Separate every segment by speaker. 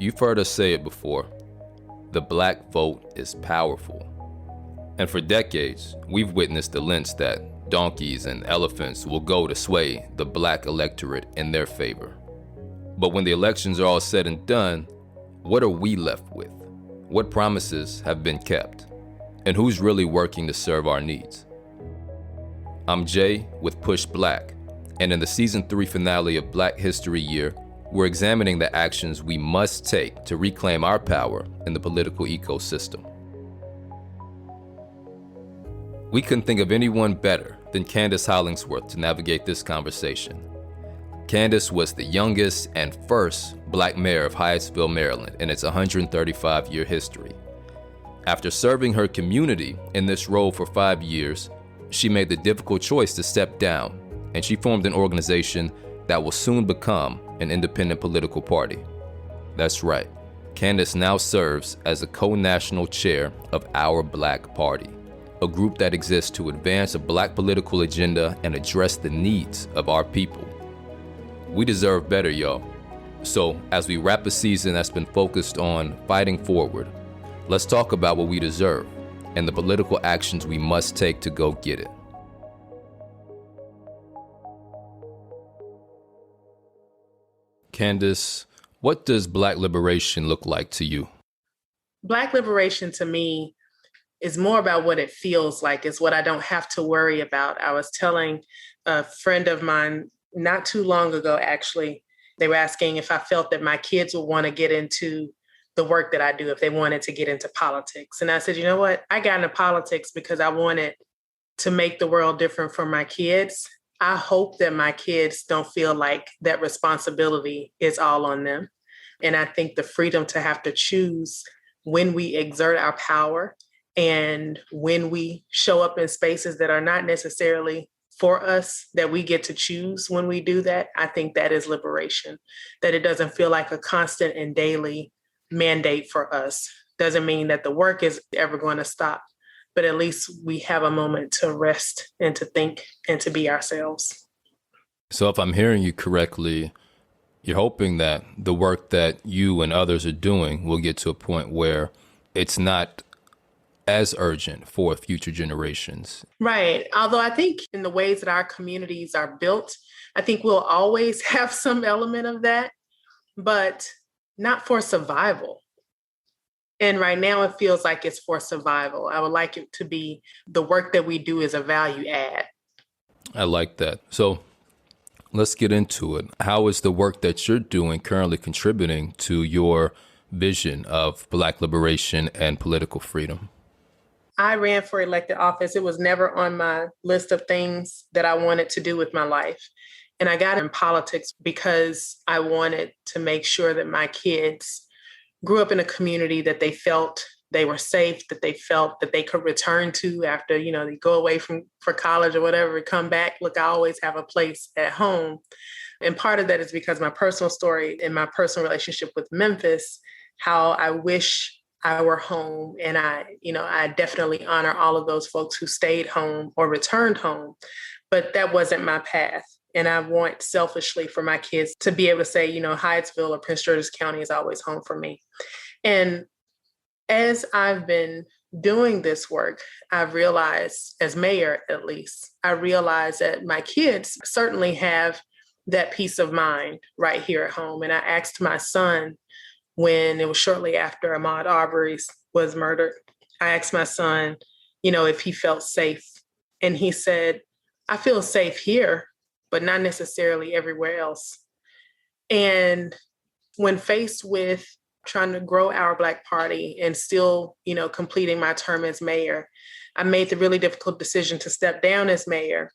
Speaker 1: You've heard us say it before. The black vote is powerful. And for decades, we've witnessed the lengths that donkeys and elephants will go to sway the black electorate in their favor. But when the elections are all said and done, what are we left with? What promises have been kept? And who's really working to serve our needs? I'm Jay with Push Black, and in the season 3 finale of Black History Year, we're examining the actions we must take to reclaim our power in the political ecosystem. We couldn't think of anyone better than Candace Hollingsworth to navigate this conversation. Candace was the youngest and first black mayor of Hyattsville, Maryland in its 135-year history. After serving her community in this role for 5 years, she made the difficult choice to step down, and she formed an organization that will soon become an independent political party. That's right, Candace now serves as a co-national chair of Our Black Party, a group that exists to advance a black political agenda and address the needs of our people. We deserve better, y'all. So as we wrap a season that's been focused on fighting forward, let's talk about what we deserve and the political actions we must take to go get it. Candace, what does Black liberation look like to you?
Speaker 2: Black liberation to me is more about what it feels like. It's what I don't have to worry about. I was telling a friend of mine not too long ago, actually, they were asking if I felt that my kids would want to get into the work that I do, if they wanted to get into politics. And I said, you know what? I got into politics because I wanted to make the world different for my kids. I hope that my kids don't feel like that responsibility is all on them. And I think the freedom to have to choose when we exert our power and when we show up in spaces that are not necessarily for us, that we get to choose when we do that, I think that is liberation. That it doesn't feel like a constant and daily mandate for us. Doesn't mean that the work is ever going to stop, but at least we have a moment to rest and to think and to be ourselves.
Speaker 1: So if I'm hearing you correctly, you're hoping that the work that you and others are doing will get to a point where it's not as urgent for future generations.
Speaker 2: Right. Although I think in the ways that our communities are built, I think we'll always have some element of that, but not for survival. And right now it feels like it's for survival. I would like it to be the work that we do is a value add.
Speaker 1: I like that. So let's get into it. How is the work that you're doing currently contributing to your vision of Black liberation and political freedom?
Speaker 2: I ran for elected office. It was never on my list of things that I wanted to do with my life. And I got in politics because I wanted to make sure that my kids grew up in a community that they felt they were safe, that they felt that they could return to after, they go away for college or whatever, come back. Look, I always have a place at home. And part of that is because my personal story and my personal relationship with Memphis, how I wish I were home. And I definitely honor all of those folks who stayed home or returned home, but that wasn't my path. And I want selfishly for my kids to be able to say, Hyattsville or Prince George's County is always home for me. And as I've been doing this work, I've realized, as mayor at least, I realized that my kids certainly have that peace of mind right here at home. And I asked my son when it was shortly after Ahmaud Arbery was murdered, I asked my son, if he felt safe. And he said, I feel safe here, but not necessarily everywhere else. And when faced with trying to grow Our Black Party and still, completing my term as mayor, I made the really difficult decision to step down as mayor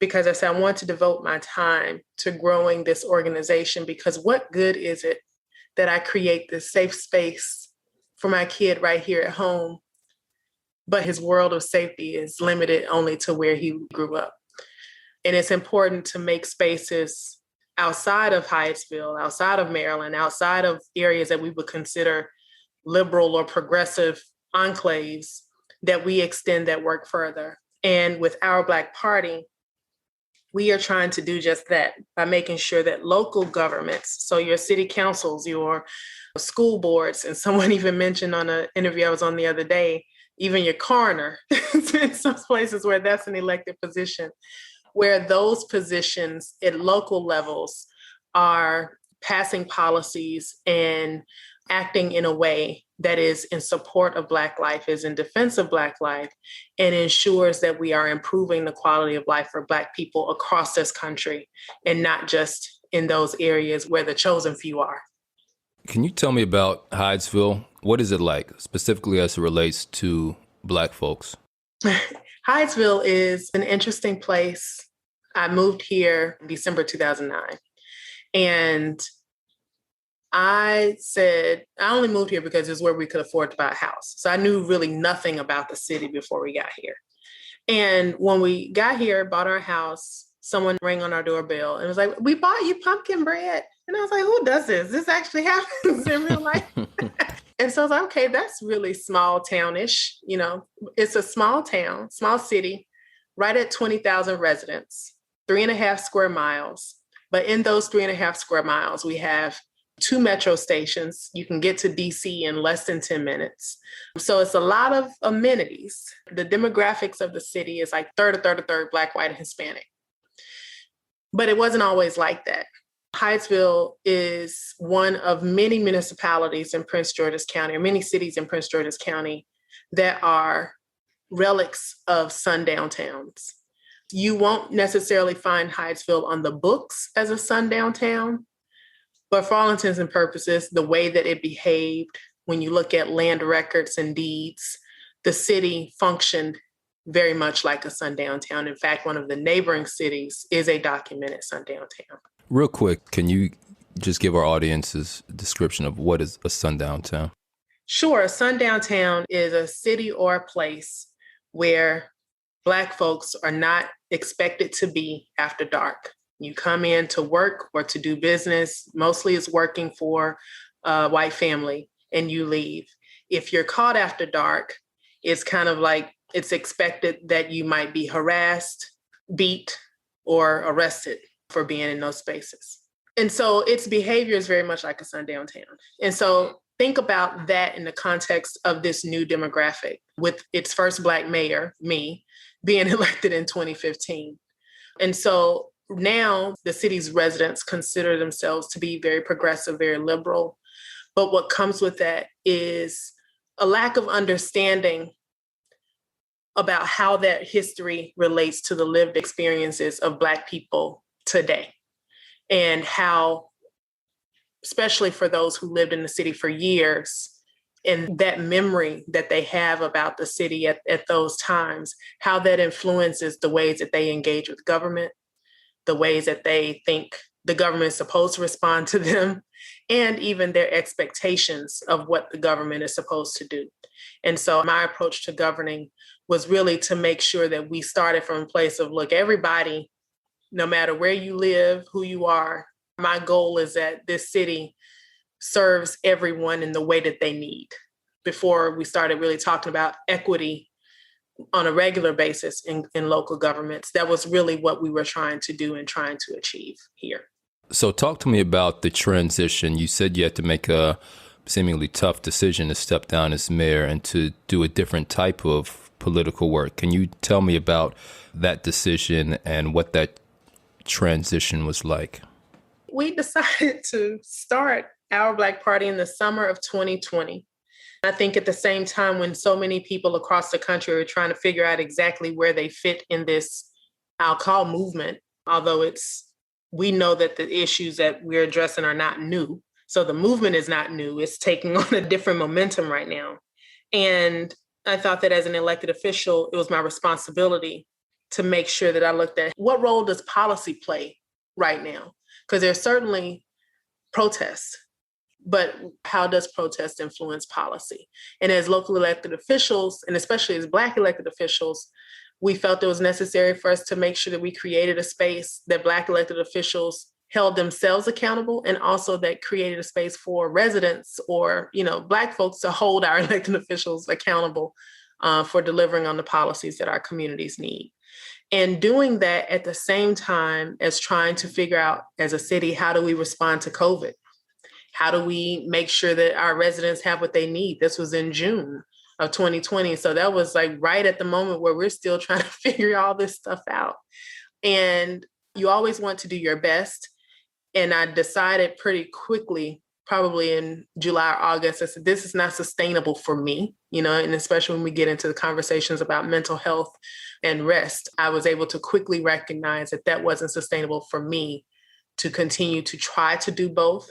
Speaker 2: because I said, I want to devote my time to growing this organization, because what good is it that I create this safe space for my kid right here at home, but his world of safety is limited only to where he grew up. And it's important to make spaces outside of Hyattsville, outside of Maryland, outside of areas that we would consider liberal or progressive enclaves, that we extend that work further. And with Our Black Party, we are trying to do just that by making sure that local governments, so your city councils, your school boards, and someone even mentioned on an interview I was on the other day, even your coroner, in some places where that's an elected position, where those positions at local levels are passing policies and acting in a way that is in support of Black life, is in defense of Black life, and ensures that we are improving the quality of life for Black people across this country and not just in those areas where the chosen few are.
Speaker 1: Can you tell me about Hydesville? What is it like, specifically as it relates to Black folks?
Speaker 2: Hydesville is an interesting place. I moved here in December 2009. And I said, I only moved here because it's where we could afford to buy a house. So I knew really nothing about the city before we got here. And when we got here, bought our house, someone rang on our doorbell and was like, "We bought you pumpkin bread." And I was like, "Who does this? This actually happens in real life." And so I was like, okay, that's really small townish. You know, it's a small town, small city, right at 20,000 residents, 3.5 square miles. But in those 3.5 square miles, we have 2 metro stations. You can get to DC in less than 10 minutes. So it's a lot of amenities. The demographics of the city is like a third, Black, white, and Hispanic. But it wasn't always like that. Hydesville is one of many municipalities in Prince George's County, or many cities in Prince George's County, that are relics of sundown towns. You won't necessarily find Hydesville on the books as a sundown town, but for all intents and purposes, the way that it behaved, when you look at land records and deeds, the city functioned very much like a sundown town. In fact, one of the neighboring cities is a documented sundown town.
Speaker 1: Real quick, can you just give our audiences a description of what is a sundown town?
Speaker 2: Sure. A sundown town is a city or a place where Black folks are not expected to be after dark. You come in to work or to do business, mostly it's working for a white family, and you leave. If you're caught after dark, it's kind of like it's expected that you might be harassed, beat, or arrested for being in those spaces. And so its behavior is very much like a sundown town. And so think about that in the context of this new demographic, with its first Black mayor, me, being elected in 2015. And so now the city's residents consider themselves to be very progressive, very liberal. But what comes with that is a lack of understanding about how that history relates to the lived experiences of Black people today, and how, especially for those who lived in the city for years, and that memory that they have about the city at those times, how that influences the ways that they engage with government, the ways that they think the government is supposed to respond to them, and even their expectations of what the government is supposed to do. And so my approach to governing was really to make sure that we started from a place of, look, everybody, no matter where you live, who you are, my goal is that this city serves everyone in the way that they need. Before we started really talking about equity on a regular basis in local governments, that was really what we were trying to do and trying to achieve here.
Speaker 1: So talk to me about the transition. You said you had to make a seemingly tough decision to step down as mayor and to do a different type of political work. Can you tell me about that decision and what that transition was like?
Speaker 2: We decided to start Our Black Party in the summer of 2020. I think at the same time when so many people across the country are trying to figure out exactly where they fit in this, I'll call movement, although we know that the issues that we're addressing are not new. So the movement is not new. It's taking on a different momentum right now. And I thought that as an elected official, it was my responsibility to make sure that I looked at what role does policy play right now? Because there's certainly protests, but how does protest influence policy? And as local elected officials, and especially as Black elected officials, we felt it was necessary for us to make sure that we created a space that Black elected officials held themselves accountable, and also that created a space for residents or, Black folks to hold our elected officials accountable for delivering on the policies that our communities need. And doing that at the same time as trying to figure out as a city, how do we respond to COVID? How do we make sure that our residents have what they need? This was in June of 2020. So that was like right at the moment where we're still trying to figure all this stuff out. And you always want to do your best. And I decided pretty quickly, probably in July or August, I said, this is not sustainable for me, and especially when we get into the conversations about mental health and rest, I was able to quickly recognize that that wasn't sustainable for me to continue to try to do both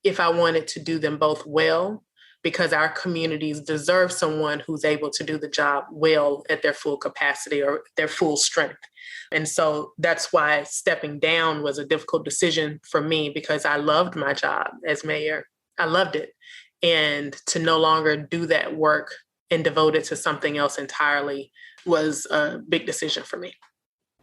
Speaker 2: if I wanted to do them both well, because our communities deserve someone who's able to do the job well at their full capacity or their full strength. And so that's why stepping down was a difficult decision for me, because I loved my job as mayor. I loved it. And to no longer do that work and devote it to something else entirely was a big decision for me.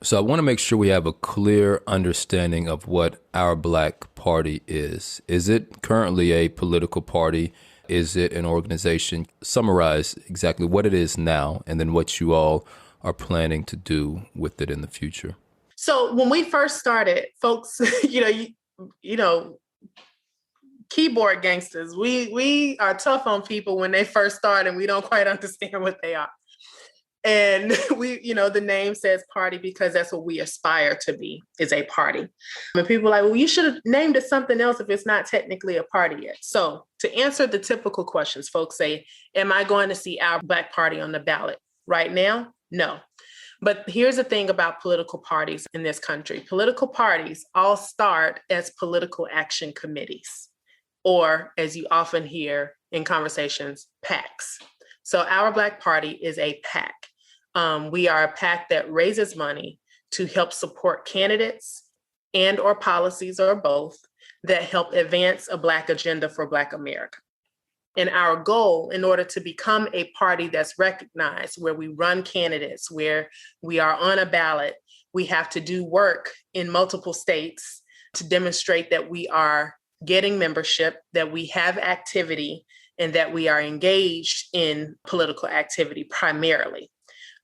Speaker 1: So I want to make sure we have a clear understanding of what our Black Party is. Is it currently a political party? Is it an organization? Summarize exactly what it is now and then what you all are planning to do with it in the future.
Speaker 2: So when we first started, folks, keyboard gangsters, we are tough on people when they first start and we don't quite understand what they are. And the name says party because that's what we aspire to be, is a party. And people are like, well, you should have named it something else if it's not technically a party yet. So to answer the typical questions, folks say, am I going to see our Black Party on the ballot right now? No. But here's the thing about political parties in this country. Political parties all start as political action committees, or as you often hear in conversations, PACs. So our Black Party is a PAC. We are a PAC that raises money to help support candidates and or policies or both that help advance a Black agenda for Black America. And our goal, in order to become a party that's recognized, where we run candidates, where we are on a ballot, we have to do work in multiple states to demonstrate that we are getting membership, that we have activity, and that we are engaged in political activity primarily.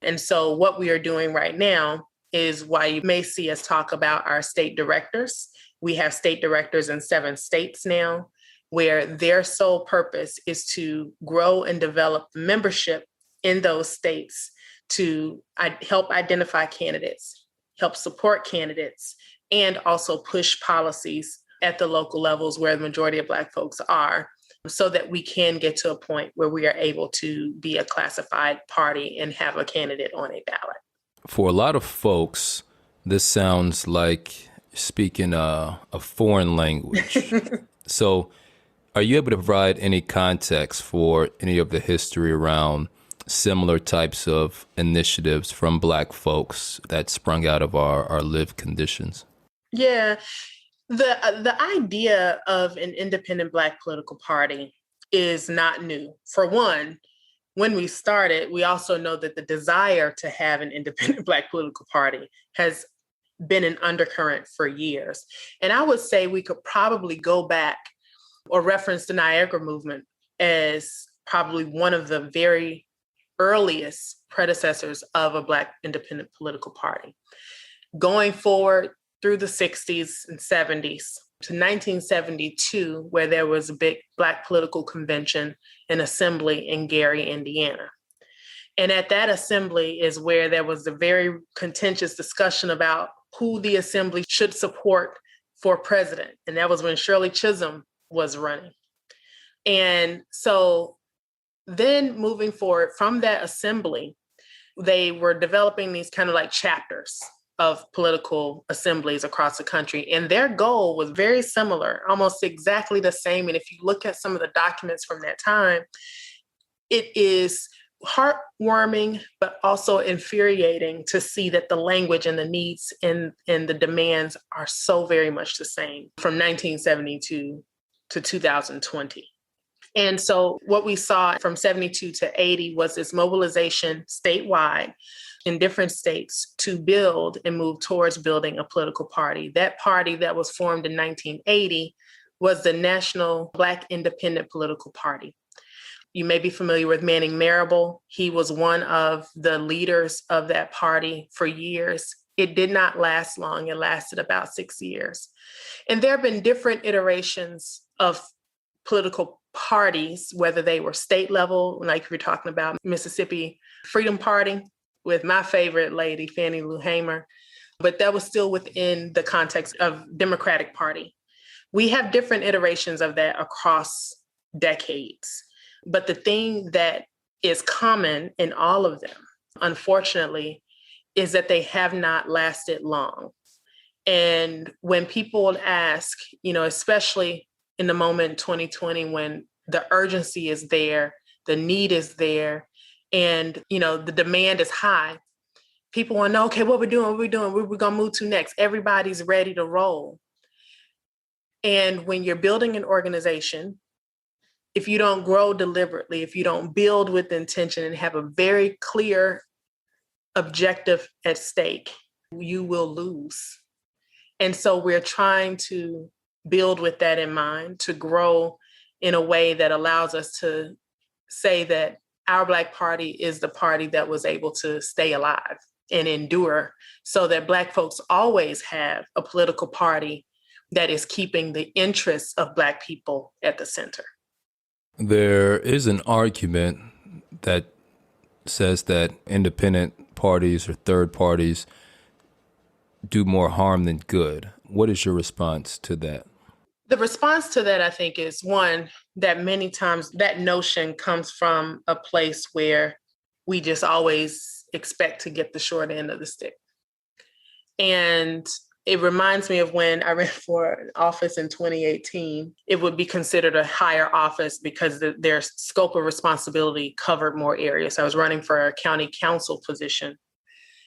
Speaker 2: And so what we are doing right now is why you may see us talk about our state directors. We have state directors in 7 states now, where their sole purpose is to grow and develop membership in those states to help identify candidates, help support candidates, and also push policies at the local levels where the majority of Black folks are, so that we can get to a point where we are able to be a classified party and have a candidate on a ballot.
Speaker 1: For a lot of folks, this sounds like speaking a foreign language. So are you able to provide any context for any of the history around similar types of initiatives from Black folks that sprung out of our lived conditions?
Speaker 2: Yeah. The idea of an independent Black political party is not new. For one, when we started, we also know that the desire to have an independent Black political party has been an undercurrent for years. And I would say we could probably go back or reference the Niagara movement as probably one of the very earliest predecessors of a Black independent political party. Going forward through the 60s and 70s to 1972, where there was a big Black political convention and assembly in Gary, Indiana. And at that assembly is where there was a very contentious discussion about who the assembly should support for president. And that was when Shirley Chisholm was running. And so then moving forward from that assembly, they were developing these kind of like chapters of political assemblies across the country. And their goal was very similar, almost exactly the same. And if you look at some of the documents from that time, it is heartwarming, but also infuriating to see that the language and the needs and the demands are so very much the same from 1972 to 2020. And so what we saw from 72 to 80 was this mobilization statewide in different states to build and move towards building a political party. That party that was formed in 1980 was the National Black Independent Political Party. You may be familiar with Manning Marable. He was one of the leaders of that party for years. It did not last long. It lasted about 6 years. And there have been different iterations of political parties, whether they were state level, like we're talking about Mississippi Freedom Party with my favorite lady, Fannie Lou Hamer, but that was still within the context of Democratic Party. We have different iterations of that across decades. But the thing that is common in all of them, unfortunately, is that they have not lasted long. And when people ask, especially in the moment in 2020, when the urgency is there, the need is there, and, the demand is high, people want to know, okay, what we're doing, where we're going to move to next. Everybody's ready to roll. And when you're building an organization, if you don't grow deliberately, if you don't build with intention and have a very clear objective at stake, you will lose. And so we're trying to build with that in mind, to grow in a way that allows us to say that our Black Party is the party that was able to stay alive and endure, so that Black folks always have a political party that is keeping the interests of Black people at the center.
Speaker 1: There is an argument that says that independent parties or third parties do more harm than good. What is your response to that?
Speaker 2: The response to that, I think, is one, that many times that notion comes from a place where we just always expect to get the short end of the stick. And it reminds me of when I ran for office in 2018. It would be considered a higher office because their scope of responsibility covered more areas. I was running for a county council position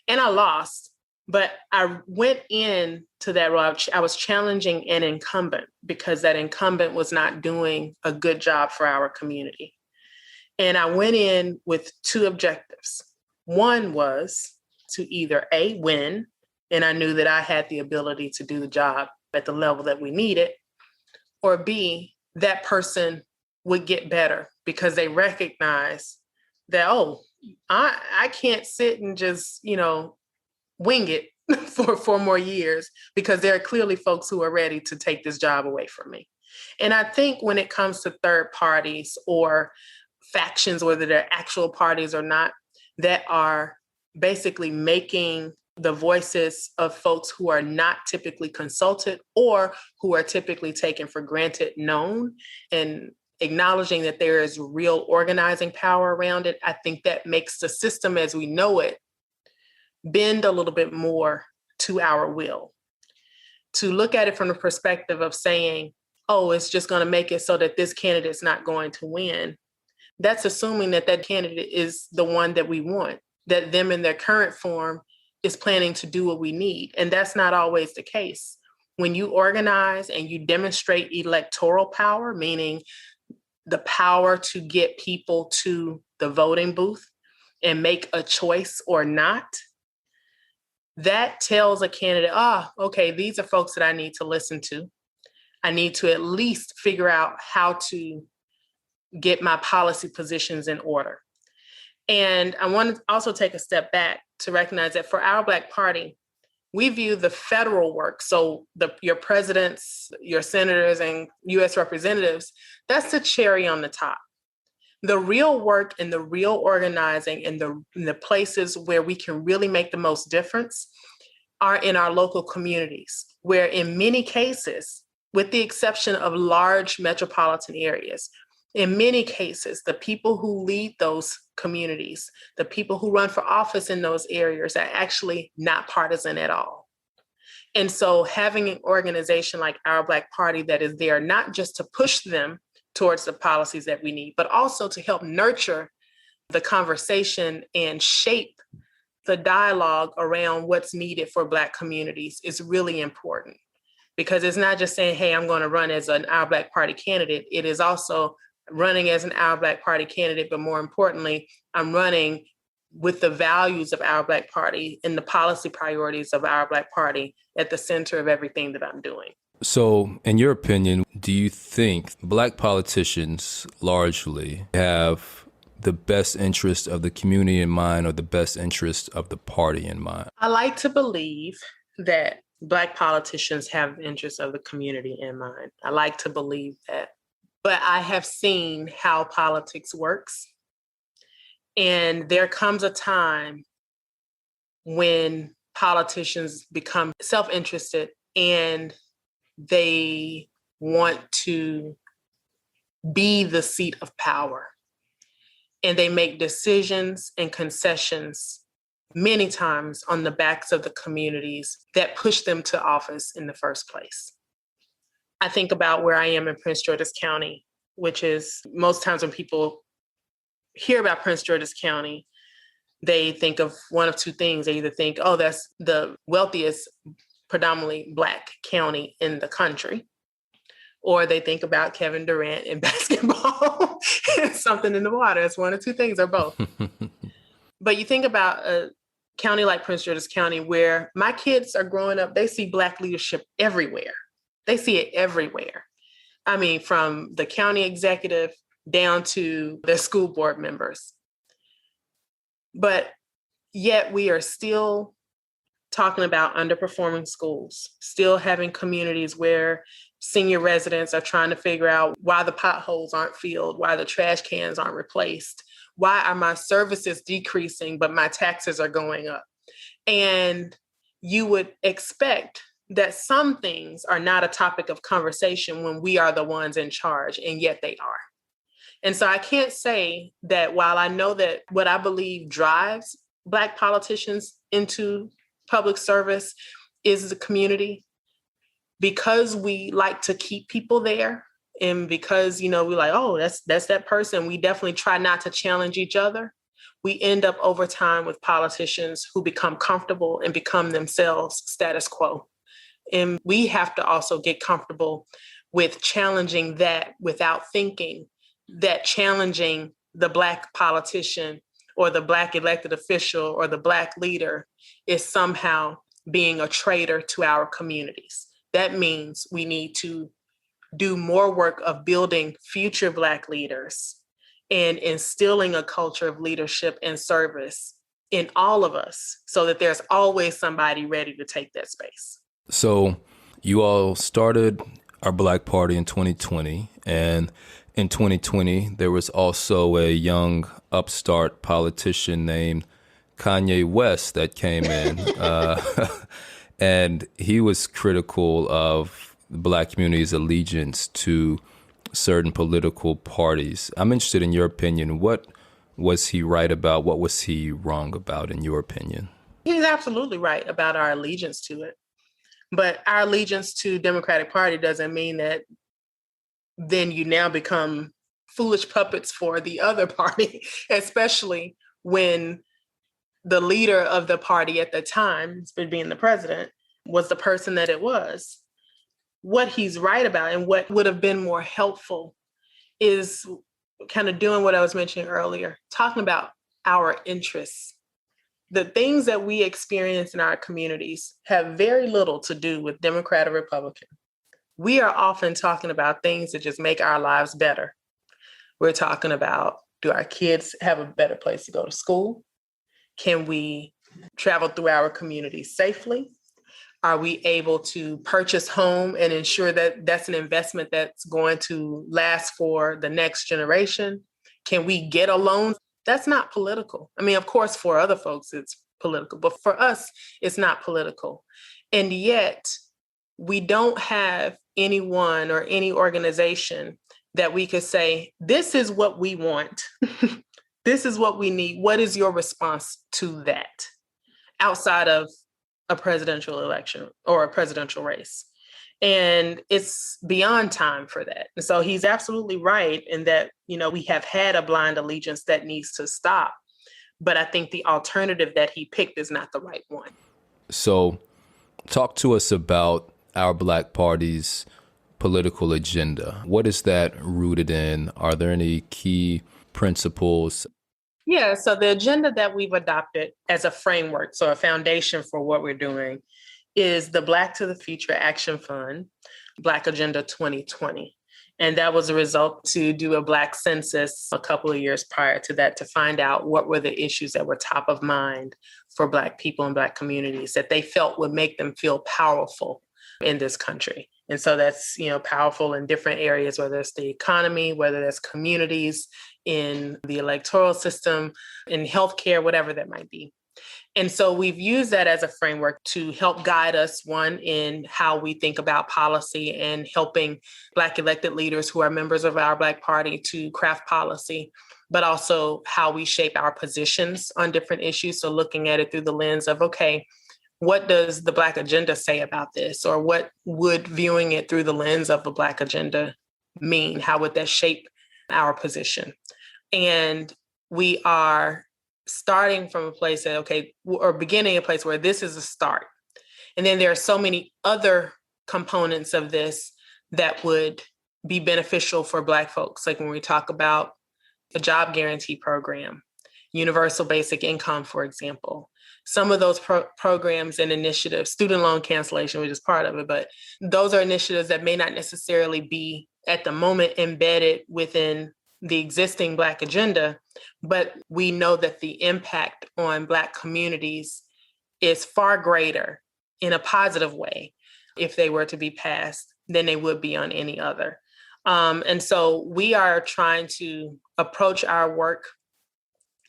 Speaker 2: and I lost, but I went in to that role. I was challenging an incumbent because that incumbent was not doing a good job for our community. And I went in with two objectives. One was to either A, win, and I knew that I had the ability to do the job at the level that we needed, or B, that person would get better because they recognize that, I can't sit and just, wing it for 4 more years, because there are clearly folks who are ready to take this job away from me. And I think when it comes to third parties or factions, whether they're actual parties or not, that are basically making the voices of folks who are not typically consulted or who are typically taken for granted known, and acknowledging that there is real organizing power around it, I think that makes the system as we know it bend a little bit more to our will. To look at it from the perspective of saying, it's just going to make it so that this candidate's not going to win, that's assuming that that candidate is the one that we want, that them in their current form is planning to do what we need. And that's not always the case. When you organize and you demonstrate electoral power, meaning the power to get people to the voting booth and make a choice or not, that tells a candidate, okay, these are folks that I need to listen to. I need to at least figure out how to get my policy positions in order. And I want to also take a step back to recognize that for our Black Party, we view the federal work, so your presidents, your senators, and U.S. representatives, that's the cherry on the top. The real work and the real organizing and the places where we can really make the most difference are in our local communities, where in many cases, with the exception of large metropolitan areas, in many cases, the people who lead those communities, the people who run for office in those areas are actually not partisan at all. And so having an organization like our Black Party that is there not just to push them towards the policies that we need, but also to help nurture the conversation and shape the dialogue around what's needed for Black communities is really important. Because it's not just saying, hey, I'm going to run as an Our Black Party candidate. It is also running as an Our Black Party candidate, but more importantly, I'm running with the values of Our Black Party and the policy priorities of Our Black Party at the center of everything that I'm doing.
Speaker 1: So, in your opinion, do you think Black politicians largely have the best interest of the community in mind or the best interest of the party in mind?
Speaker 2: I like to believe that Black politicians have the interests of the community in mind. I like to believe that. But I have seen how politics works. And there comes a time when politicians become self-interested and they want to be the seat of power. And they make decisions and concessions many times on the backs of the communities that push them to office in the first place. I think about where I am in Prince George's County, which is most times when people hear about Prince George's County, they think of one of two things. They either think, oh, that's the wealthiest, predominantly Black county in the country, or they think about Kevin Durant in basketball and something in the water. It's one of two things or both. But you think about a county like Prince George's County, where my kids are growing up, they see Black leadership everywhere. They see it everywhere. I mean, from the county executive down to the school board members. But yet we are still talking about underperforming schools, still having communities where senior residents are trying to figure out why the potholes aren't filled, why the trash cans aren't replaced, why are my services decreasing, but my taxes are going up. And you would expect that some things are not a topic of conversation when we are the ones in charge, and yet they are. And so I can't say that while I know that what I believe drives Black politicians into public service is the community, because we like to keep people there, and because, we're like, oh, that's that person. We definitely try not to challenge each other. We end up over time with politicians who become comfortable and become themselves status quo. And we have to also get comfortable with challenging that without thinking that challenging the Black politician or the Black elected official or the Black leader is somehow being a traitor to our communities. That means we need to do more work of building future Black leaders and instilling a culture of leadership and service in all of us so that there's always somebody ready to take that space.
Speaker 1: So you all started our Black Party in 2020, and in 2020, there was also a young upstart politician named Kanye West that came in, and he was critical of the Black community's allegiance to certain political parties. I'm interested in your opinion. What was he right about? What was he wrong about, in your opinion?
Speaker 2: He's absolutely right about our allegiance to it. But our allegiance to Democratic Party doesn't mean that then you now become foolish puppets for the other party, especially when the leader of the party at the time, being the president, was the person that it was. What he's right about and what would have been more helpful is kind of doing what I was mentioning earlier, talking about our interests. The things that we experience in our communities have very little to do with Democrat or Republican. We are often talking about things that just make our lives better. We're talking about, do our kids have a better place to go to school? Can we travel through our community safely? Are we able to purchase home and ensure that that's an investment that's going to last for the next generation? Can we get a loan? That's not political. I mean, of course, for other folks, it's political, but for us, it's not political. And yet, we don't have anyone or any organization that we could say, this is what we want. This is what we need. What is your response to that outside of a presidential election or a presidential race? And it's beyond time for that. And so he's absolutely right in that, we have had a blind allegiance that needs to stop. But I think the alternative that he picked is not the right one.
Speaker 1: So talk to us about our Black Party's political agenda. What is that rooted in? Are there any key principles?
Speaker 2: Yeah, so the agenda that we've adopted as a framework, so a foundation for what we're doing, is the Black to the Future Action Fund, Black Agenda 2020. And that was a result to do a Black census a couple of years prior to that to find out what were the issues that were top of mind for Black people and Black communities that they felt would make them feel powerful in this country. And so that's, powerful in different areas, whether it's the economy, whether that's communities, in the electoral system, in healthcare, whatever that might be. And so we've used that as a framework to help guide us, one, in how we think about policy and helping Black elected leaders who are members of our Black Party to craft policy, but also how we shape our positions on different issues. So looking at it through the lens of, okay, what does the Black agenda say about this? Or what would viewing it through the lens of the Black agenda mean? How would that shape our position? And we are starting from a place that, or beginning a place where this is a start. And then there are so many other components of this that would be beneficial for Black folks. Like when we talk about the job guarantee program, universal basic income, for example. Some of those programs and initiatives, student loan cancellation, which is part of it, but those are initiatives that may not necessarily be at the moment embedded within the existing Black agenda, but we know that the impact on Black communities is far greater in a positive way if they were to be passed than they would be on any other. And so we are trying to approach our work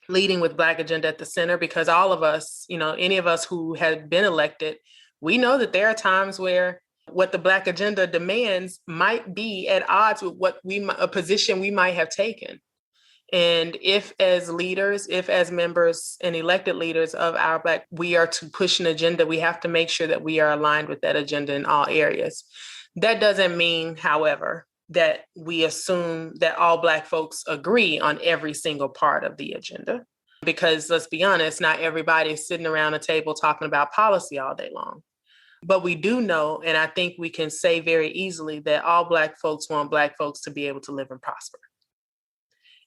Speaker 2: leading with Black agenda at the center, because all of us, any of us who have been elected, we know that there are times where what the Black agenda demands might be at odds with a position we might have taken. And if as leaders, if as members and elected leaders of our Black, we are to push an agenda, we have to make sure that we are aligned with that agenda in all areas. That doesn't mean, however, that we assume that all Black folks agree on every single part of the agenda, because let's be honest, not everybody's sitting around a table talking about policy all day long. But we do know, and I think we can say very easily, that all Black folks want Black folks to be able to live and prosper.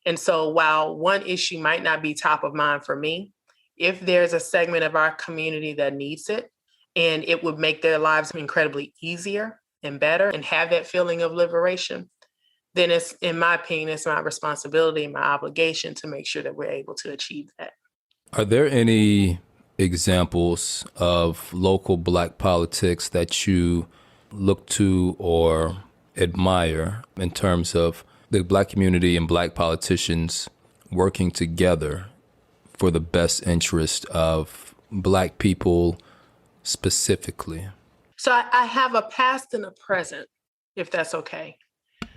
Speaker 2: And so while one issue might not be top of mind for me, if there's a segment of our community that needs it, and it would make their lives incredibly easier and better and have that feeling of liberation, then it's, in my opinion, it's my responsibility, my obligation to make sure that we're able to achieve that.
Speaker 1: Are there any examples of local Black politics that you look to or admire in terms of the Black community and Black politicians working together for the best interest of Black people specifically?
Speaker 2: So I have a past and a present, if that's okay.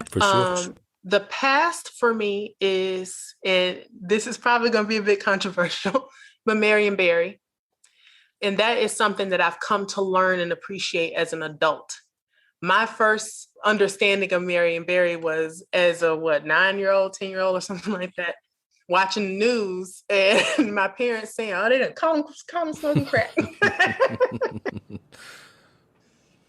Speaker 1: For sure.
Speaker 2: The past for me is, and this is probably going to be a bit controversial, but Marion Barry. And that is something that I've come to learn and appreciate as an adult. My first understanding of Marion Barry was as a 9-year-old, 10-year-old or something like that, watching the news and my parents saying, oh, they didn't call him smoking crack.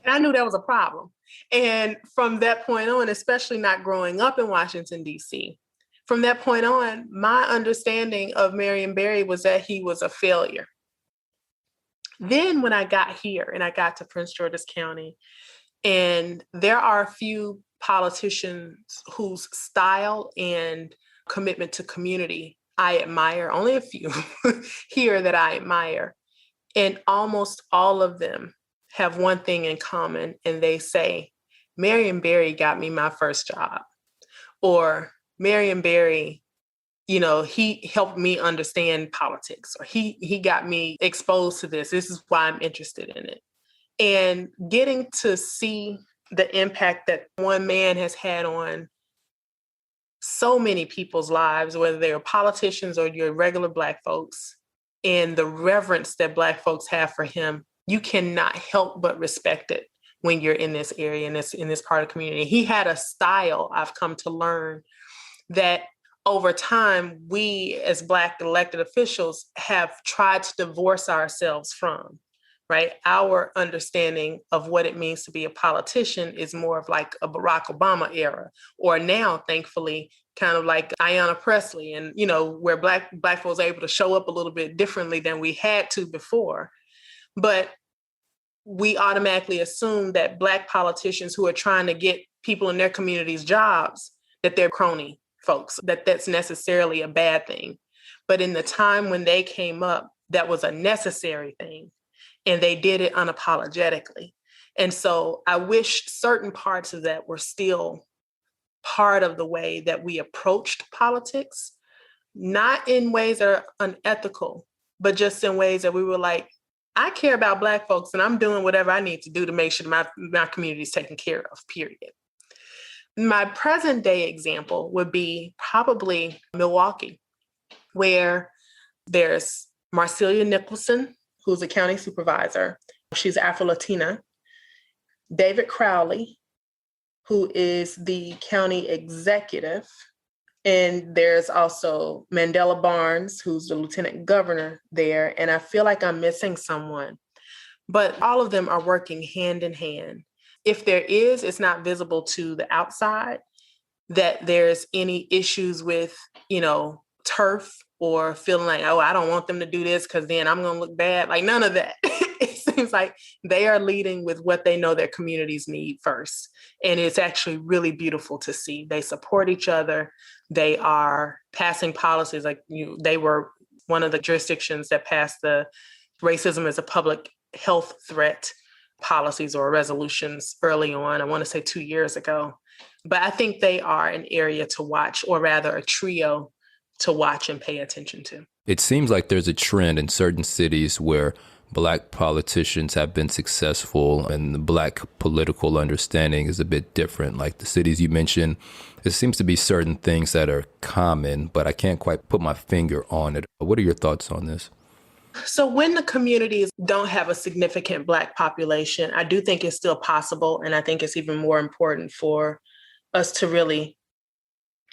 Speaker 2: And I knew that was a problem. And from that point on, especially not growing up in Washington, D.C., from that point on, my understanding of Marion Barry was that he was a failure. Then when I got here and I got to Prince George's County, and there are a few politicians whose style and commitment to community I admire, only a few here that I admire. And almost all of them have one thing in common, and they say, Marion Barry got me my first job. Or Marion Barry, he helped me understand politics, or he got me exposed to this. This is why I'm interested in it. And getting to see the impact that one man has had on so many people's lives, whether they're politicians or your regular Black folks, and the reverence that Black folks have for him, you cannot help but respect it when you're in this area, in this part of the community. He had a style, I've come to learn, that over time, we as Black elected officials have tried to divorce ourselves from, right? Our understanding of what it means to be a politician is more of like a Barack Obama era, or now, thankfully, kind of like Ayanna Pressley, and, where Black folks are able to show up a little bit differently than we had to before. But we automatically assume that Black politicians who are trying to get people in their communities jobs, that they're crony folks, that that's necessarily a bad thing. But in the time when they came up, that was a necessary thing, and they did it unapologetically. And so I wish certain parts of that were still part of the way that we approached politics, not in ways that are unethical, but just in ways that we were like, I care about Black folks and I'm doing whatever I need to do to make sure my community is taken care of, period. My present day example would be probably Milwaukee, where there's Marcelia Nicholson, who's a county supervisor. She's Afro-Latina. David Crowley, who is the county executive. And there's also Mandela Barnes, who's the lieutenant governor there. And I feel like I'm missing someone. But all of them are working hand in hand. If there is, it's not visible to the outside that there's any issues with, turf or feeling like, oh, I don't want them to do this because then I'm going to look bad. Like none of that. It seems like they are leading with what they know their communities need first. And it's actually really beautiful to see. They support each other. They are passing policies they were one of the jurisdictions that passed the racism as a public health threat policies or resolutions early on. I want to say 2 years ago. But I think they are an area to watch, or rather a trio to watch and pay attention to.
Speaker 1: It seems like there's a trend in certain cities where Black politicians have been successful and the Black political understanding is a bit different. Like the cities you mentioned, there seems to be certain things that are common, but I can't quite put my finger on it. What are your thoughts on this?
Speaker 2: So when the communities don't have a significant Black population, I do think it's still possible. And I think it's even more important for us to really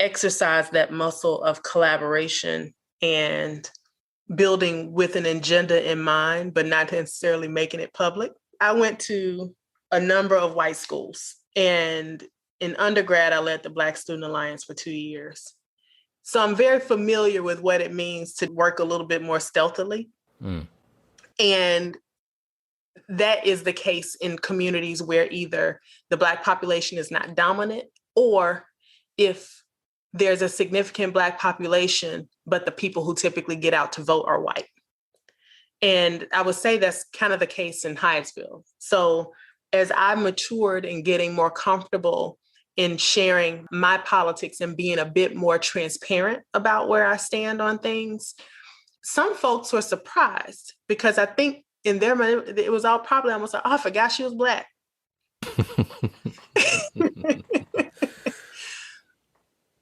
Speaker 2: exercise that muscle of collaboration and building with an agenda in mind, but not necessarily making it public. I went to a number of white schools, and in undergrad, I led the Black Student Alliance for 2 years. So I'm very familiar with what it means to work a little bit more stealthily. And that is the case in communities where either the Black population is not dominant, or if there's a significant Black population, but the people who typically get out to vote are white. And I would say that's kind of the case in Hyattsville. So as I matured in getting more comfortable in sharing my politics and being a bit more transparent about where I stand on things, some folks were surprised because I think in their mind, it was all probably almost like, oh, I forgot she was Black.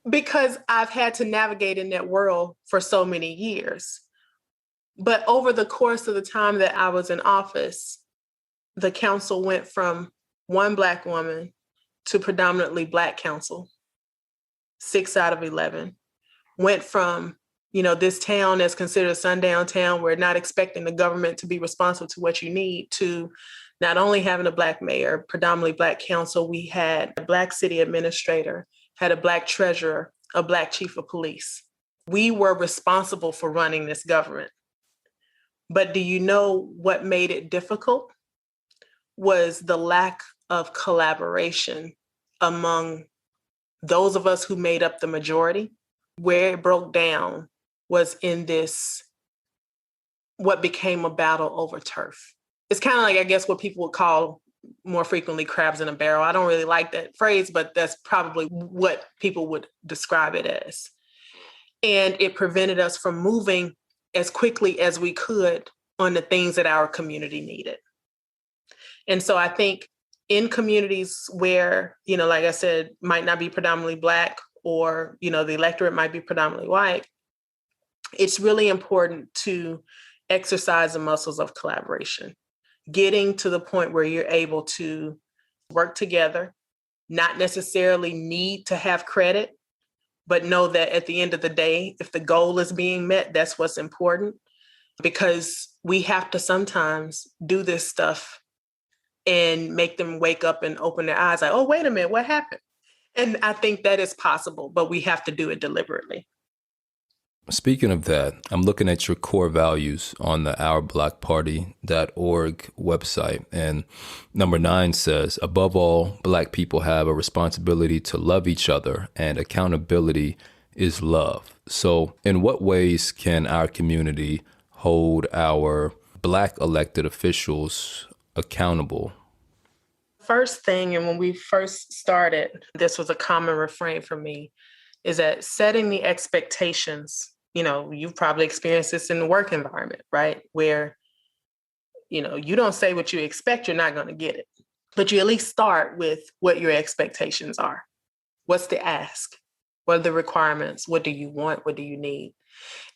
Speaker 2: Because I've had to navigate in that world for so many years. But over the course of the time that I was in office, the council went from one Black woman to predominantly Black council, 6 out of 11. Went from, this town that's considered a sundown town, we're not expecting the government to be responsive to what you need, to not only having a Black mayor, predominantly Black council, we had a Black city administrator, had a Black treasurer, a Black chief of police. We were responsible for running this government. But do you know what made it difficult? Was the lack of collaboration among those of us who made up the majority. Where it broke down was in this, what became a battle over turf. It's kind of like, I guess, what people would call more frequently crabs in a barrel. I don't really like that phrase, but that's probably what people would describe it as. And it prevented us from moving as quickly as we could on the things that our community needed. And so I think in communities where, like I said, might not be predominantly Black, or, the electorate might be predominantly white, it's really important to exercise the muscles of collaboration, getting to the point where you're able to work together, not necessarily need to have credit, but know that at the end of the day, if the goal is being met, that's what's important, because we have to sometimes do this stuff and make them wake up and open their eyes like, oh, wait a minute, what happened? And I think that is possible, but we have to do it deliberately.
Speaker 1: Speaking of that, I'm looking at your core values on the ourblackparty.org website. And number 9 says, above all, Black people have a responsibility to love each other, and accountability is love. So in what ways can our community hold our Black elected officials accountable?
Speaker 2: First thing, and when we first started, this was a common refrain for me, is that setting the expectations. You've probably experienced this in the work environment, right? Where, you don't say what you expect, you're not going to get it. But you at least start with what your expectations are. What's the ask? What are the requirements? What do you want? What do you need?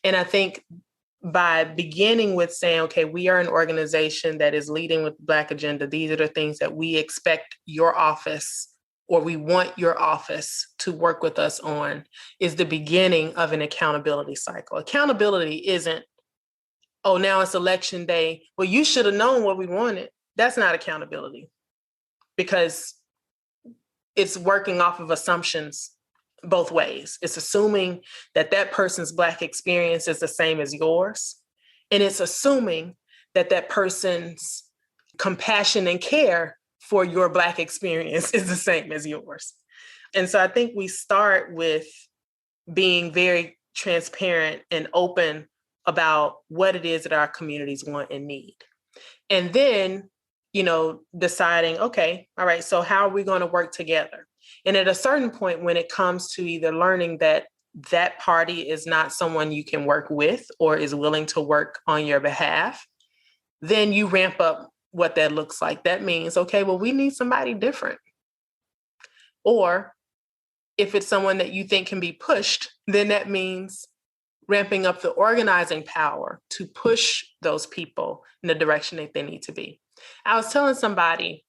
Speaker 2: And I think by beginning with saying, okay, we are an organization that is leading with the Black agenda. These are the things that we expect your office, or we want your office to work with us on, is the beginning of an accountability cycle. Accountability isn't, oh, now it's election day. Well, you should have known what we wanted. That's not accountability, because it's working off of assumptions both ways. It's assuming that that person's Black experience is the same as yours. And it's assuming that that person's compassion and care for your Black experience is the same as yours. And so I think we start with being very transparent and open about what it is that our communities want and need. And then, deciding, okay, all right, so how are we going to work together? And at a certain point, when it comes to either learning that that party is not someone you can work with or is willing to work on your behalf, then you ramp up what that looks like. That means, okay, well, we need somebody different. Or if it's someone that you think can be pushed, then that means ramping up the organizing power to push those people in the direction that they need to be. I was telling somebody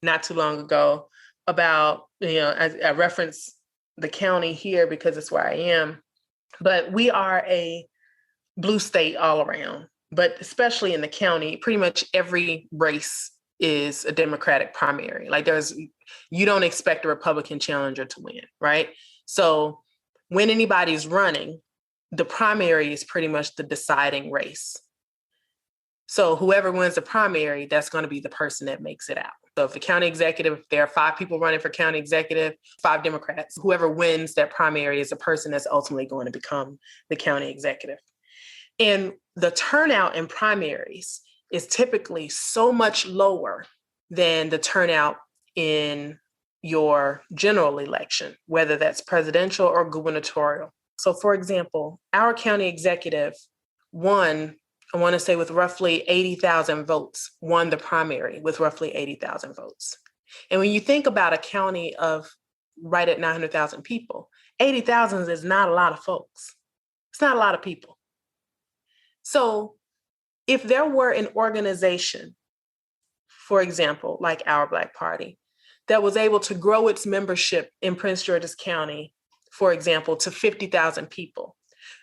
Speaker 2: not too long ago about, I reference the county here because it's where I am, but we are a blue state all around. But especially in the county, pretty much every race is a Democratic primary. Like you don't expect a Republican challenger to win, right? So when anybody's running, the primary is pretty much the deciding race. So whoever wins the primary, that's going to be the person that makes it out. So if the county executive, if there are 5 people running for county executive, 5 Democrats, whoever wins that primary is the person that's ultimately going to become the county executive. And the turnout in primaries is typically so much lower than the turnout in your general election, whether that's presidential or gubernatorial. So for example, our county executive won, I want to say with roughly 80,000 votes, won the primary with roughly 80,000 votes. And when you think about a county of right at 900,000 people, 80,000 is not a lot of folks. It's not a lot of people. So if there were an organization, for example, like Our Black Party, that was able to grow its membership in Prince George's County, for example, to 50,000 people,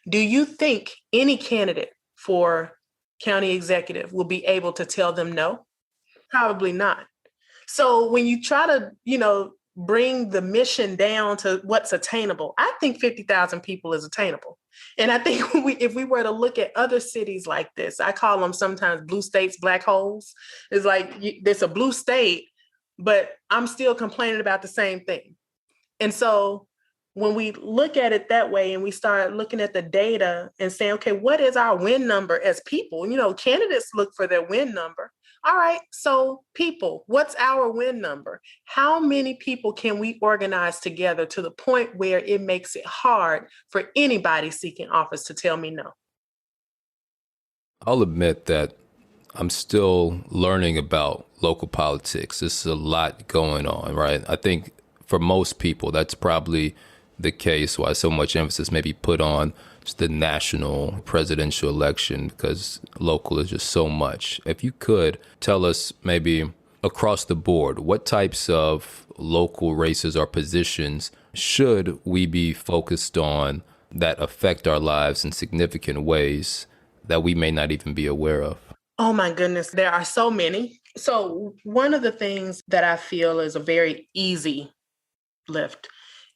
Speaker 2: do you think any candidate for county executive will be able to tell them no? Probably not. So when you try to, bring the mission down to what's attainable, I think 50,000 people is attainable. And I think if we were to look at other cities like this, I call them sometimes blue states, black holes. It's like there's a blue state, but I'm still complaining about the same thing. And so when we look at it that way and we start looking at the data and saying, okay, what is our win number as people? Candidates look for their win number. All right, so people, what's our win number? How many people can we organize together to the point where it makes it hard for anybody seeking office to tell me no?
Speaker 1: I'll admit that I'm still learning about local politics. There's a lot going on, right? I think for most people, that's probably the case why so much emphasis may be put on just the national presidential election, because local is just so much. If you could tell us maybe across the board, what types of local races or positions should we be focused on that affect our lives in significant ways that we may not even be aware of?
Speaker 2: Oh my goodness, there are so many. So one of the things that I feel is a very easy lift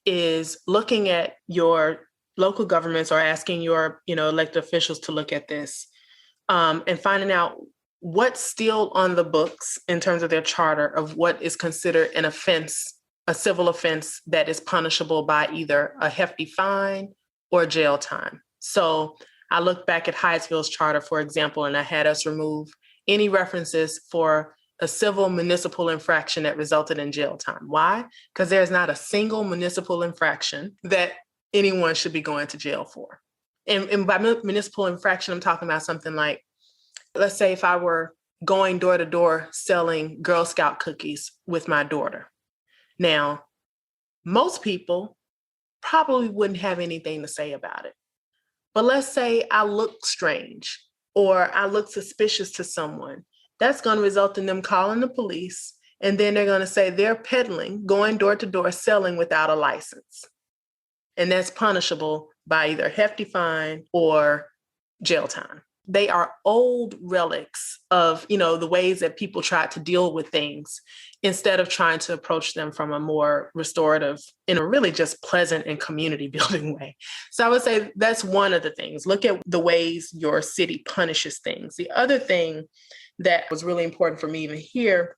Speaker 2: is looking at your local governments are asking your, elected officials to look at this and finding out what's still on the books in terms of their charter of what is considered an offense, a civil offense that is punishable by either a hefty fine or jail time. So I looked back at Hyattsville's charter, for example, and I had us remove any references for a civil municipal infraction that resulted in jail time. Why? Because there's not a single municipal infraction that anyone should be going to jail for. And by municipal infraction, I'm talking about something like, let's say if I were going door to door selling Girl Scout cookies with my daughter. Now, most people probably wouldn't have anything to say about it. But let's say I look strange or I look suspicious to someone. That's going to result in them calling the police. And then they're going to say they're peddling, going door to door, selling without a license. And that's punishable by either hefty fine or jail time. They are old relics of, the ways that people tried to deal with things instead of trying to approach them from a more restorative, in a really just pleasant and community building way. So I would say that's one of the things. Look at the ways your city punishes things. The other thing that was really important for me even here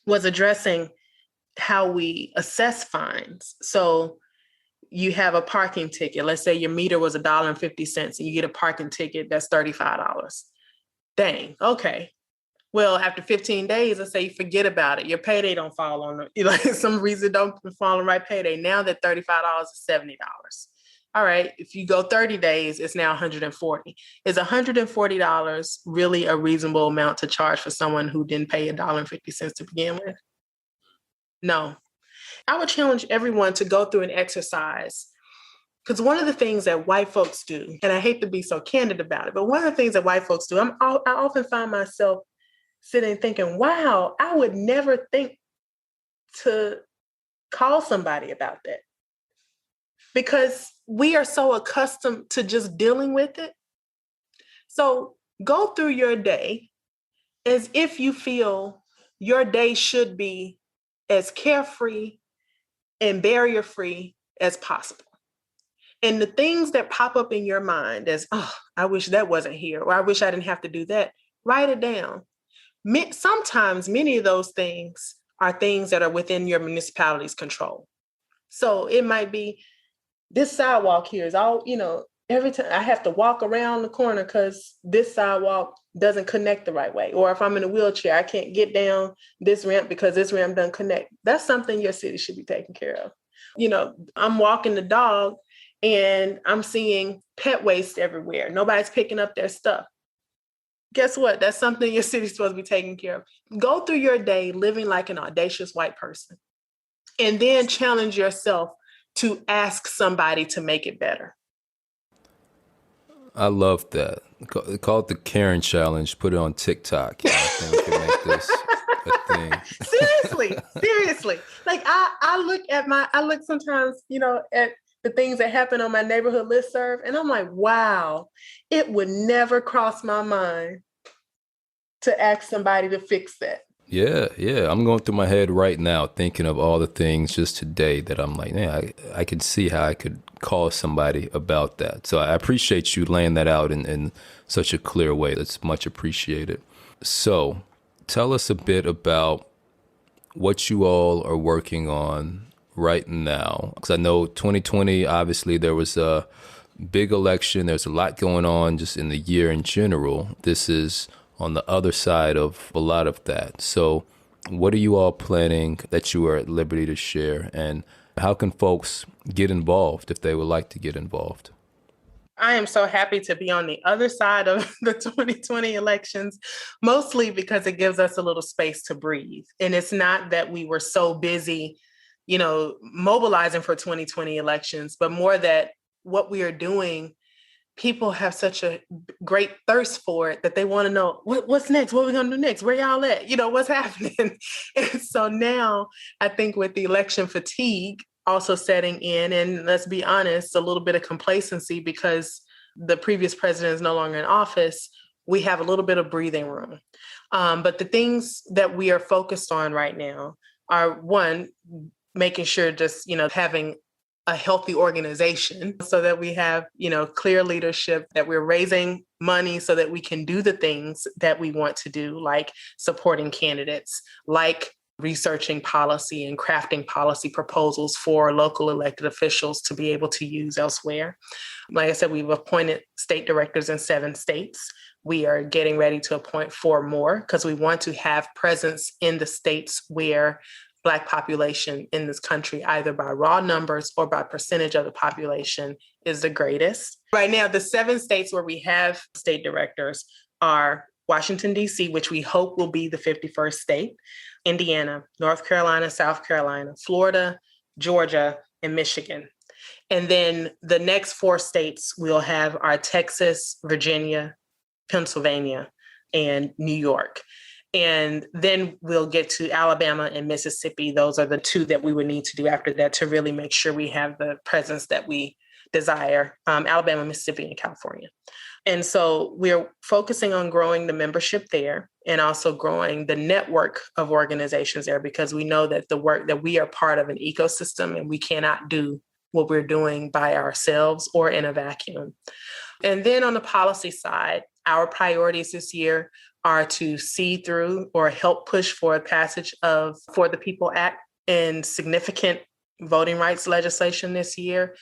Speaker 2: was addressing how we assess fines. So you have a parking ticket. Let's say your meter was $1.50 and you get a parking ticket that's $35. Dang, okay. Well, after 15 days, let's say you forget about it. Your payday don't fall on some reason don't fall on the right payday. Now that $35 is $70. All right, if you go 30 days, it's now $140. Is $140 really a reasonable amount to charge for someone who didn't pay $1.50 to begin with? No. I would challenge everyone to go through an exercise, because one of the things that white folks do, and I hate to be so candid about it, but one of the things that white folks do, I often find myself sitting thinking, wow, I would never think to call somebody about that. Because we are so accustomed to just dealing with it. So go through your day as if you feel your day should be as carefree and barrier-free as possible. And the things that pop up in your mind as, oh, I wish that wasn't here, or I wish I didn't have to do that, write it down. Sometimes many of those things are things that are within your municipality's control. So it might be, this sidewalk here is all, every time I have to walk around the corner because this sidewalk doesn't connect the right way. Or if I'm in a wheelchair, I can't get down this ramp because this ramp doesn't connect. That's something your city should be taking care of. I'm walking the dog and I'm seeing pet waste everywhere. Nobody's picking up their stuff. Guess what? That's something your city's supposed to be taking care of. Go through your day living like an audacious white person and then challenge yourself to ask somebody to make it better.
Speaker 1: I love that. Call it the Karen Challenge. Put it on TikTok. I think we can make this a thing.
Speaker 2: Seriously. Like I look sometimes, at the things that happen on my neighborhood listserv, and I'm like, wow, it would never cross my mind to ask somebody to fix that.
Speaker 1: Yeah. I'm going through my head right now, thinking of all the things just today that I'm like, yeah, I could see how I could call somebody about that. So I appreciate you laying that out in such a clear way. That's much appreciated. So tell us a bit about what you all are working on right now. Because I know 2020, obviously there was a big election. There's a lot going on just in the year in general. This is on the other side of a lot of that. So what are you all planning that you are at liberty to share? And how can folks get involved if they would like to get involved?
Speaker 2: I am so happy to be on the other side of the 2020 elections, mostly because it gives us a little space to breathe. And it's not that we were so busy, mobilizing for 2020 elections, but more that what we are doing, people have such a great thirst for it that they want to know what's next, what are we going to do next, where y'all at, what's happening. And so now I think with the election fatigue also setting in, and let's be honest, a little bit of complacency because the previous president is no longer in office, we have a little bit of breathing room. But the things that we are focused on right now are, one, making sure just, having a healthy organization so that we have, clear leadership, that we're raising money so that we can do the things that we want to do, like supporting candidates, like researching policy and crafting policy proposals for local elected officials to be able to use elsewhere. Like I said, we've appointed state directors in 7 states. We are getting ready to appoint 4 more because we want to have presence in the states where Black population in this country, either by raw numbers or by percentage of the population, is the greatest. Right now, the 7 states where we have state directors are Washington, D.C., which we hope will be the 51st state, Indiana, North Carolina, South Carolina, Florida, Georgia, and Michigan. And then the next 4 states we'll have are Texas, Virginia, Pennsylvania, and New York. And then we'll get to Alabama and Mississippi. Those are the 2 that we would need to do after that to really make sure we have the presence that we desire, Alabama, Mississippi, and California. And so we're focusing on growing the membership there and also growing the network of organizations there, because we know that the work that we are part of an ecosystem and we cannot do what we're doing by ourselves or in a vacuum. And then on the policy side, our priorities this year are to see through or help push for a passage of For the People Act and significant voting rights legislation this year.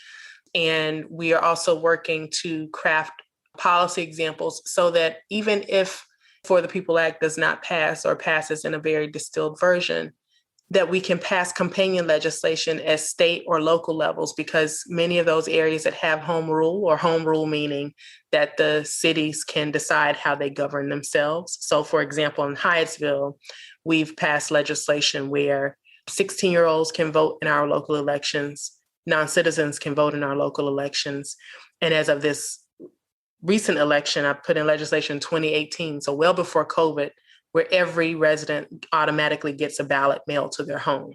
Speaker 2: And we are also working to craft policy examples so that even if For the People Act does not pass or passes in a very distilled version, that we can pass companion legislation at state or local levels, because many of those areas that have home rule meaning that the cities can decide how they govern themselves. So for example, in Hyattsville, we've passed legislation where 16-year-olds can vote in our local elections, non-citizens can vote in our local elections. And as of this recent election, I put in legislation in 2018, so well before COVID, where every resident automatically gets a ballot mailed to their home.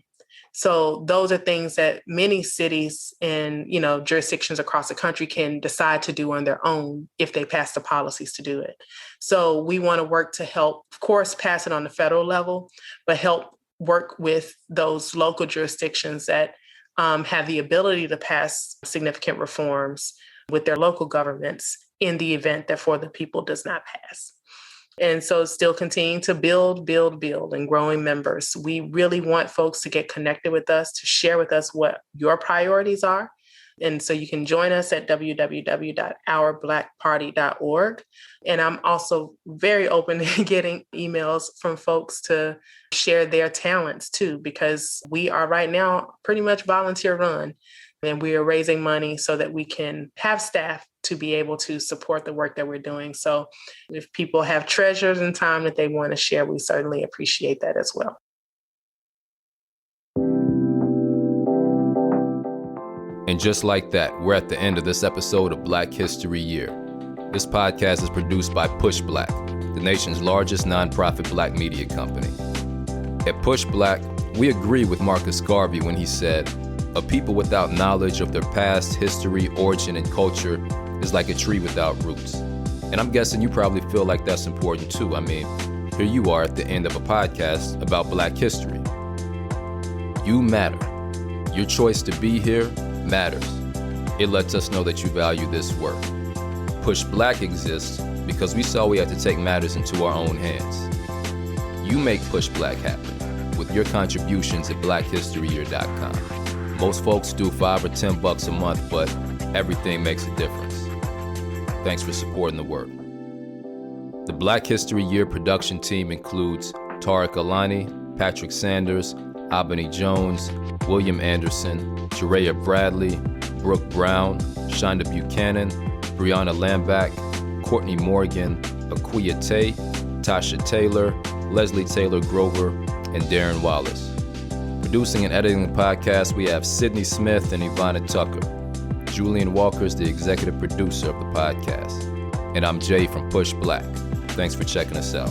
Speaker 2: So those are things that many cities and, jurisdictions across the country can decide to do on their own if they pass the policies to do it. So we want to work to help, of course, pass it on the federal level, but help work with those local jurisdictions that have the ability to pass significant reforms with their local governments in the event that For the People does not pass. And so still continuing to build, and growing members. We really want folks to get connected with us, to share with us what your priorities are. And so you can join us at www.ourblackparty.org. And I'm also very open to getting emails from folks to share their talents too, because we are right now pretty much volunteer run. And we are raising money so that we can have staff to be able to support the work that we're doing. So if people have treasures and time that they want to share, we certainly appreciate that as well.
Speaker 1: And just like that, we're at the end of this episode of Black History Year. This podcast is produced by Push Black, the nation's largest nonprofit Black media company. At Push Black, we agree with Marcus Garvey when he said, "A people without knowledge of their past, history, origin, and culture is like a tree without roots." And I'm guessing you probably feel like that's important too. I mean, here you are at the end of a podcast about Black history. You matter. Your choice to be here matters. It lets us know that you value this work. Push Black exists because we saw we had to take matters into our own hands. You make Push Black happen with your contributions at blackhistoryyear.com. Most folks do $5 or $10 a month, but everything makes a difference. Thanks for supporting the work. The Black History Year production team includes Tareq Alani, Patrick Sanders, Abeni Jones, William Anderson, Jareyah Bradley, Brooke Brown, Shonda Buchanan, Briona Lamback, Courtney Morgan, Akua, Tasha Taylor, Leslie Taylor Grover, and Darren Wallace. Producing and editing the podcast, we have Cydney Smith and Ivana Tucker. Julian Walker is the executive producer of the podcast. And I'm Jay from Push Black. Thanks for checking us out.